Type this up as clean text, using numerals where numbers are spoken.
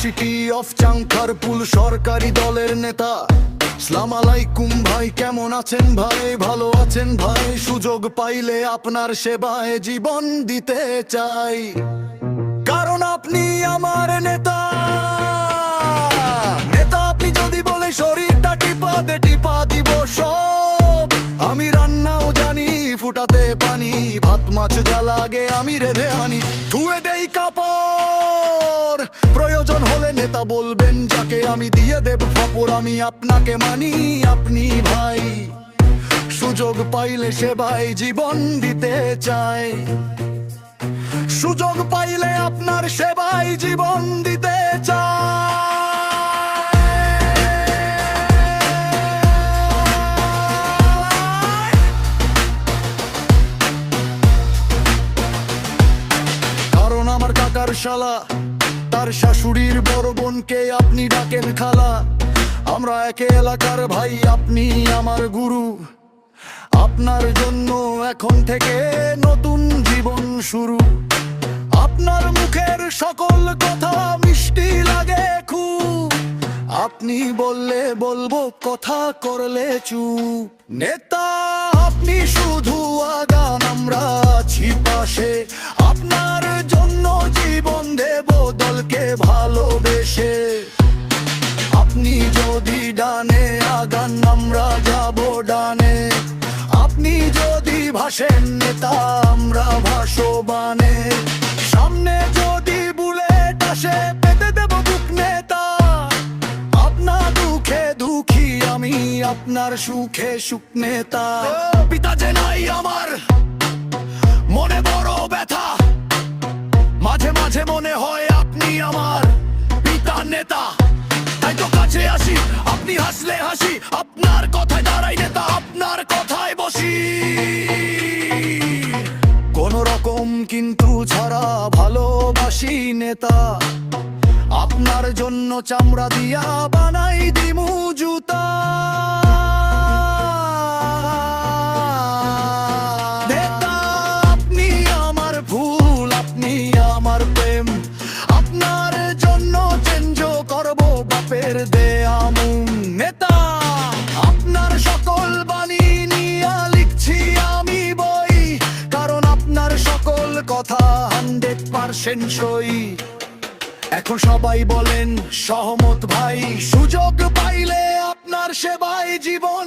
City of Chankharpul সরকারি দলের নেতা। আসসালাম আলাইকুম ভাই, কেমন আছেন ভাই? ভালো আছেন ভাই? সুযোগ পাইলে আপনার সেবায় জীবন দিতে চাই, কারণ আপনি আমার নেতা। নেতা আপনি যদি বলে শরীরটা টিপা দিব সব। আমি রান্নাও জানি, ফুটাতে পানি, ভাত মাছ যা লাগে আমি রেঁধে আনি, ধুয়ে দেই কাপড়। প্রয়োজন হলে নেতা বলবেন যাকে, আমি দিয়ে দেব খবর। আমি আপনাকে মানি, আপনি ভাই। সুযোগ পাইলে সেবায় জীবন দিতে চাই, সুযোগ পাইলে আপনার সেবায় জীবন দিতে চাই। কারণ আমার কাকার শালা, তার শাশুড়ির বড় বোনকে আপনি ডাকেন খালা। আমরা একে এলাকার ভাই, আপনি আমার গুরু। আপনার জন্য এখন থেকে নতুন জীবন শুরু। আপনার মুখের সকল কথা মিষ্টি লাগে খুব। আপনি বললে বলবো, কথা করলে চুপ। নেতা আপনি শুধু আগান, আমরা আছি পাশে। আপনার জন্য জীবন দেব দলকে ভালোবেসে। আপনি যদি ডানে আগান, আমরা যাব ডানে। আপনি যদি ভাসেন নেতা, আমরা ভাসবানে। সামনে যদি বুলেট আসে, পেতে দেব বুক নেতা। আপনার দুঃখে দুঃখী আমি, আপনার সুখে সুখ নেতা। পিতা যে নাই আমার, মনে বড় ব্যথা। মাঝে মাঝে মনে হয় আপনি আমার পিতা নেতা। তাই তো কাছে আসি, আপনি হাসলে হাসি। আপনার কথায় দাঁড়াই নেতা, আপনার কথায় বসি। কোন রকম কিন্তু ছাড়া ভালোবাসি নেতা। আপনার জন্য চামড়া দিয়া বানাই দিমু জুতা। নেতা আপনি আমার ফুল, আপনি আমার প্রেম। আপনার জন্য চেঞ্জ করব বাপের দেয়া মন। নেতা আপনার সকল বাণী নিয়া লিখছি আমি বই, কারণ আপনার সকল কথা 100% সই। এখন সবাই বলেন সহমত ভাই, সুযোগ পাইলে আপনার সেবায় জীবন